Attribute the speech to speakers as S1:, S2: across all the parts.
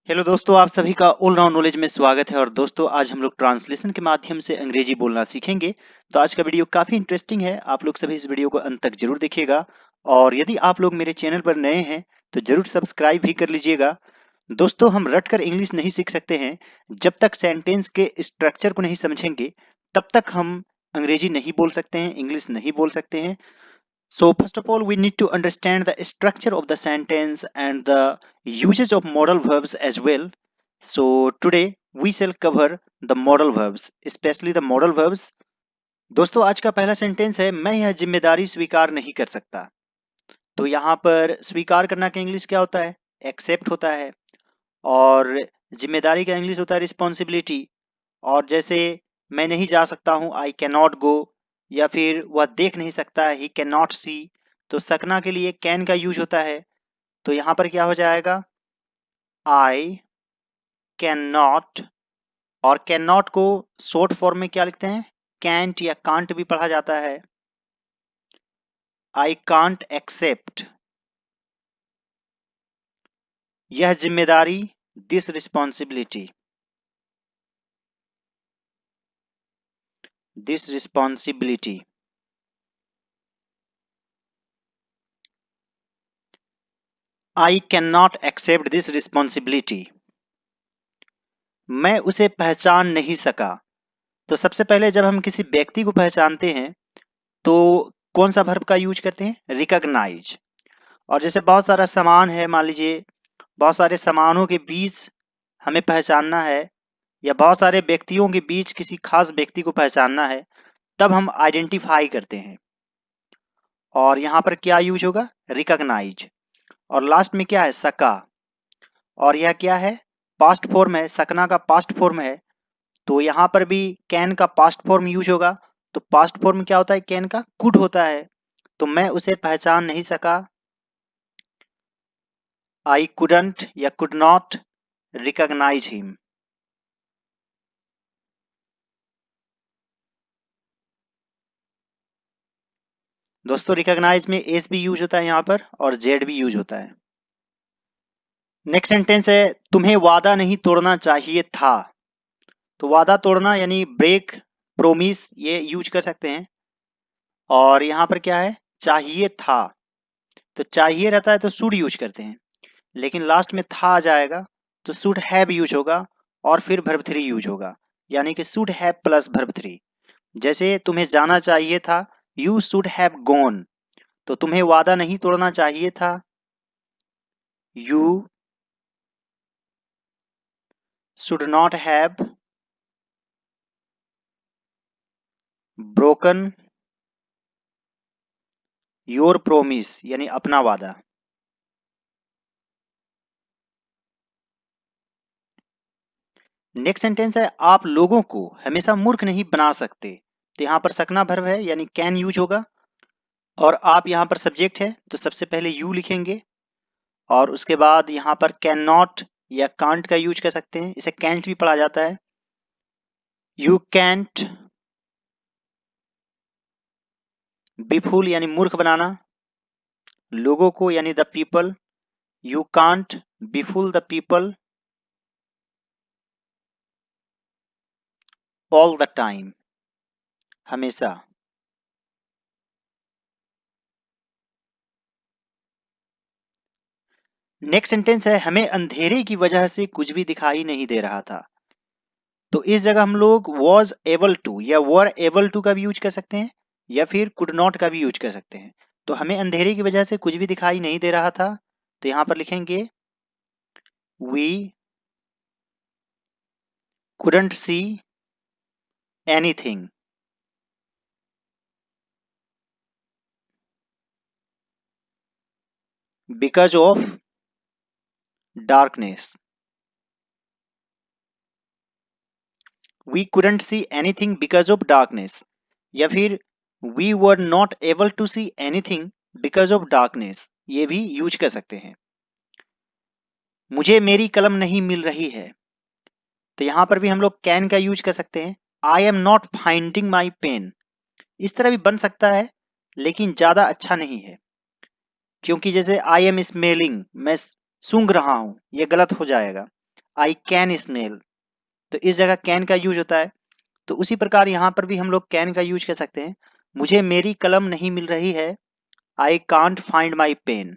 S1: Hello दोस्तों, आप सभी का ऑल राउंड नॉलेज में स्वागत है। और दोस्तों, आज हम लोग ट्रांसलेशन के माध्यम से अंग्रेजी बोलना सीखेंगे। तो आज का वीडियो काफी इंटरेस्टिंग है। आप लोग सभी इस वीडियो को अंत तक जरूर देखिएगा। और यदि आप लोग मेरे चैनल पर नए हैं तो जरूर सब्सक्राइब भी कर लीजिएगा। दोस्तों, हम रटकर इंग्लिश नहीं सीख सकते हैं। जब तक सेंटेंस के स्ट्रक्चर को नहीं समझेंगे तब तक हम अंग्रेजी नहीं बोल सकते हैं, इंग्लिश नहीं बोल सकते हैं। So first of all, we need to understand the structure of the sentence and the uses of modal verbs as well. So today we shall cover the modal verbs, especially the modal verbs. दोस्तों, आज का पहला sentence है, मैं यह जिम्मेदारी स्वीकार नहीं कर सकता। तो यहाँ पर स्वीकार करना का इंग्लिश क्या होता है? एक्सेप्ट होता है। और जिम्मेदारी का इंग्लिश होता है रिस्पॉन्सिबिलिटी। और जैसे मैं नहीं जा सकता हूं, आई कैन नॉट गो, या फिर वह देख नहीं सकता है, ही कैन नॉट सी। तो सकना के लिए कैन का यूज होता है। तो यहां पर क्या हो जाएगा? आई कैन नॉट। और कैन नॉट को शॉर्ट फॉर्म में क्या लिखते हैं? कैंट या कांट भी पढ़ा जाता है। आई कांट एक्सेप्ट यह जिम्मेदारी, this responsibility. This responsibility. I can not accept this responsibility. मैं उसे पहचान नहीं सका। तो सबसे पहले जब हम किसी व्यक्ति को पहचानते हैं तो कौन सा वर्ब का यूज करते हैं? रिकॉग्नाइज। और जैसे बहुत सारा सामान है, मान लीजिए बहुत सारे सामानों के बीच हमें पहचानना है, या बहुत सारे व्यक्तियों के बीच किसी खास व्यक्ति को पहचानना है, तब हम आइडेंटिफाई करते हैं। और यहाँ पर क्या यूज होगा? रिकॉग्नाइज। और लास्ट में क्या है? सका। और यह क्या है? पास्ट फॉर्म है, सकना का पास्ट फॉर्म है। तो यहाँ पर भी कैन का पास्ट फॉर्म यूज होगा। तो पास्ट फॉर्म क्या होता है? कैन का कुड होता है। तो मैं उसे पहचान नहीं सका, आई कुडंट या कुड नॉट रिकॉग्नाइज हिम। दोस्तों, रिकॉग्नाइज में एस भी यूज होता है यहाँ पर, और जेड भी यूज होता है। नेक्स्ट सेंटेंस है, तुम्हें वादा नहीं तोड़ना चाहिए था। तो वादा तोड़ना यानी ब्रेक, प्रोमिस, ये यूज कर सकते हैं। और यहाँ पर क्या है? चाहिए था। तो चाहिए रहता है तो शुड यूज करते हैं, लेकिन लास्ट में था आ जाएगा तो शुड हैव यूज होगा, और फिर वर्ब थ्री यूज होगा, यानी कि should have plus verb three. जैसे तुम्हें जाना चाहिए था, यू शुड हैव गॉन। तो तुम्हें वादा नहीं तोड़ना चाहिए था, you should not have broken your promise, यानी अपना वादा। नेक्स्ट सेंटेंस है, आप लोगों को हमेशा मूर्ख नहीं बना सकते। तो यहाँ पर सकना वर्ब है, यानी कैन यूज होगा। और आप यहाँ पर सब्जेक्ट है तो सबसे पहले यू लिखेंगे, और उसके बाद यहाँ पर कैन नॉट या कांट का यूज कर सकते हैं। इसे कैंट भी पढ़ा जाता है। यू कैंट बी फूल, यानी मूर्ख बनाना लोगों को, यानी the people. You can't be fool the people all the time, हमेशा। नेक्स्ट सेंटेंस है, हमें अंधेरे की वजह से कुछ भी दिखाई नहीं दे रहा था। तो इस जगह हम लोग वॉज एबल टू या वर एबल टू का भी यूज कर सकते हैं, या फिर कुड नॉट का भी यूज कर सकते हैं। तो हमें अंधेरे की वजह से कुछ भी दिखाई नहीं दे रहा था, तो यहां पर लिखेंगे we couldn't see anything because of darkness. We couldn't see anything because of darkness, या फिर we were not able to see anything because of darkness, ये भी यूज कर सकते हैं। मुझे मेरी कलम नहीं मिल रही है। तो यहां पर भी हम लोग कैन का यूज कर सकते हैं। I am not finding my pen. इस तरह भी बन सकता है, लेकिन ज्यादा अच्छा नहीं है, क्योंकि जैसे आई एम स्मेलिंग, मैं सूंघ रहा हूं, ये गलत हो जाएगा। आई कैन स्मेल, तो इस जगह कैन का यूज होता है। तो उसी प्रकार यहाँ पर भी हम लोग कैन का यूज कर सकते हैं। मुझे मेरी कलम नहीं मिल रही है, I can't find my pen,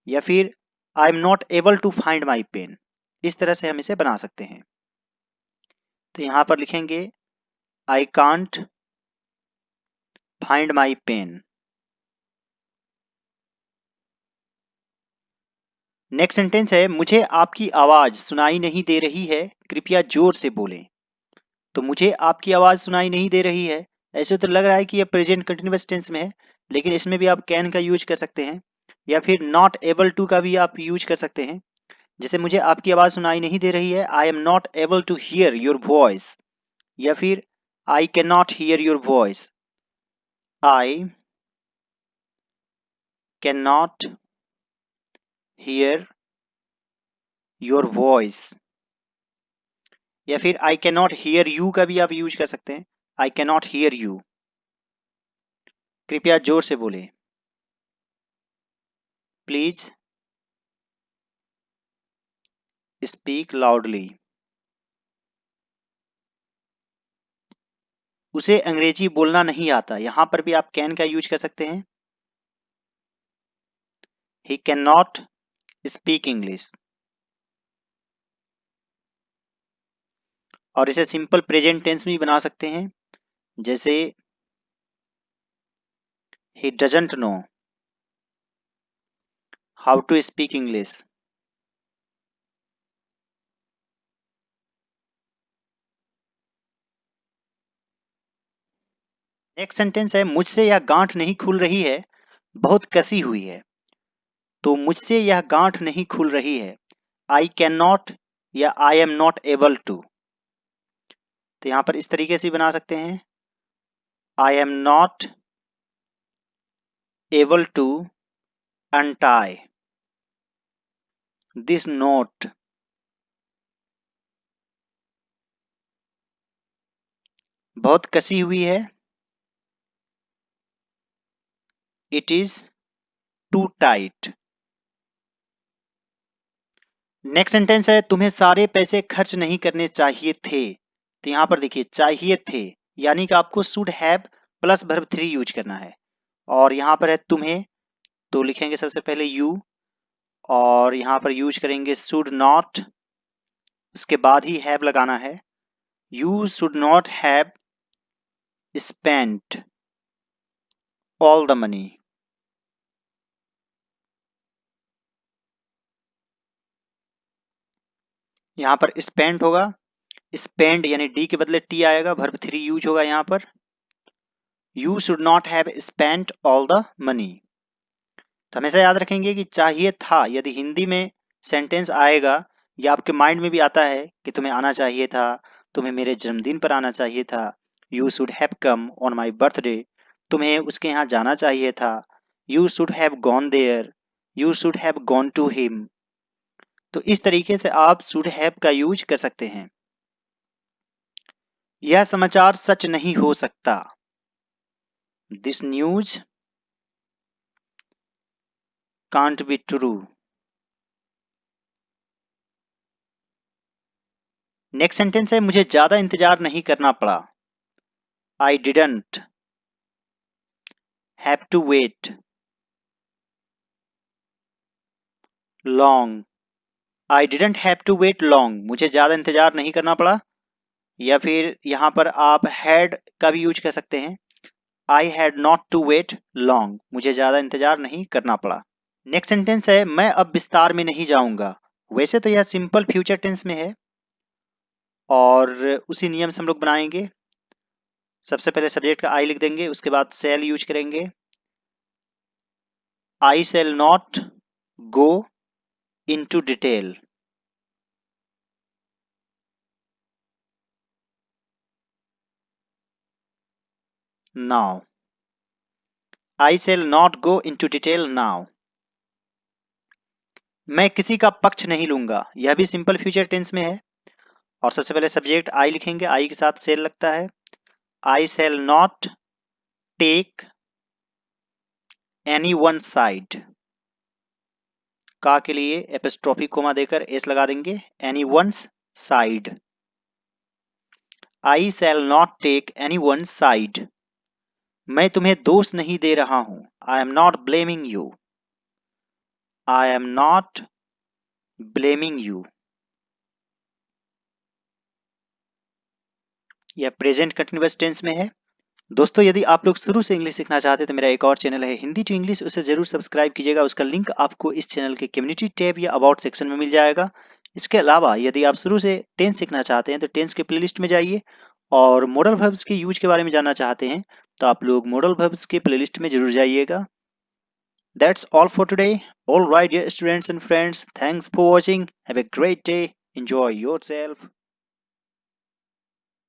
S1: या फिर I am not able to find my pen. इस तरह से हम इसे बना सकते हैं। तो यहाँ पर लिखेंगे I can't find my pen. Next sentence है, मुझे आपकी आवाज सुनाई नहीं दे रही है, कृपया जोर से बोलें। तो मुझे आपकी आवाज सुनाई नहीं दे रही है, ऐसे तो लग रहा है कि यह प्रेजेंट कंटिन्यूअस टेंस में है, लेकिन इसमें भी आप कैन का यूज कर सकते हैं, या फिर नॉट एबल टू का भी आप यूज कर सकते हैं। जैसे मुझे आपकी आवाज सुनाई नहीं दे रही है, I am not able to hear your voice, या फिर I can not hear your voice, I can not hear your voice, या फिर I can not hear you का भी आप यूज कर सकते हैं, I can not hear you, कृपया जोर से बोले, प्लीज स्पीक लाउडली। उसे अंग्रेजी बोलना नहीं आता, यहां पर भी आप कैन का यूज कर सकते हैं, he can not speak English. और इसे सिंपल प्रेजेंट टेंस में भी बना सकते हैं, जैसे ही doesn't know how to speak English. Next sentence है, मुझसे यह गांठ नहीं खुल रही है, बहुत कसी हुई है। तो मुझसे यह गांठ नहीं खुल रही है, आई कैन नॉट या I am not able to. तो यहां पर इस तरीके से बना सकते हैं, I am not able to untie this knot. बहुत कसी हुई है, it is too tight. Next sentence है, तुम्हें सारे पैसे खर्च नहीं करने चाहिए थे। तो यहां पर देखिए चाहिए थे, यानी कि आपको should have plus verb 3 use करना है। और यहां पर है तुम्हें, तो लिखेंगे सबसे पहले यू, और यहां पर यूज करेंगे शुड नॉट, उसके बाद ही हैव लगाना है। You should not have spent all the money. यहां पर स्पेंट होगा, स्पेंड यानी डी के बदले टी आएगा, वर्ब 3 यूज होगा यहां पर। You should not have spent all the money. तो हमेशा याद रखेंगे कि चाहिए था, यदि हिंदी में सेंटेंस आएगा या आपके माइंड में भी आता है कि तुम्हें आना चाहिए था, तुम्हें मेरे जन्मदिन पर आना चाहिए था, you should have come on my birthday, तुम्हें उसके यहाँ जाना चाहिए था, you should have gone there, you should have gone to him. तो इस तरीके से आप शुड हैव का यूज कर सकते हैं। यह समाचार सच नहीं हो सकता, this news can't be true. Next sentence है, मुझे ज्यादा इंतजार नहीं करना पड़ा, I didn't have to wait long, I didn't have to wait long, मुझे ज्यादा इंतजार नहीं करना पड़ा। या फिर यहां पर आप हैड का भी यूज कर सकते हैं, I had not to wait long, मुझे ज्यादा इंतजार नहीं करना पड़ा। नेक्स्ट सेंटेंस है, मैं अब विस्तार में नहीं जाऊंगा। वैसे तो यह सिंपल फ्यूचर टेंस में है, और उसी नियम से हम लोग बनाएंगे। सबसे पहले सब्जेक्ट का आई लिख देंगे, उसके बाद सेल यूज करेंगे, I shall not go into detail. Now, I shall not go into detail now. मैं किसी का पक्ष नहीं लूंगा, यह भी सिंपल फ्यूचर टेंस में है। और सबसे पहले सब्जेक्ट आई लिखेंगे, आई के साथ सेल लगता है, I shall not take any one side, का के लिए एपिस्ट्रोफी कोमा देकर एस लगा देंगे, any one's side. I shall not take anyone's side. मैं तुम्हें दोष नहीं दे रहा हूं. I am not blaming you. I am not blaming you. यह प्रेजेंट कंटिन्यूअस टेंस में है. दोस्तों यदि आप लोग शुरू से इंग्लिश सीखना चाहते हैं तो मेरा एक और चैनल है हिंदी टू इंग्लिश, उसे जरूर सब्सक्राइब कीजिएगा. उसका लिंक आपको इस चैनल के कम्युनिटी टैब या अबाउट सेक्शन में मिल जाएगा. इसके अलावा यदि आप शुरू से टेंस सीखना चाहते हैं तो टेंस के प्लेलिस्ट में जाइए और मॉडल वर्ब्स के यूज के बारे में जानना चाहते हैं तो आप लोग मॉडल वर्ब्स के प्लेलिस्ट में जरूर जाइएगा. That's all for today. All right, dear students and friends, thanks for watching. Have a great day. Enjoy yourself.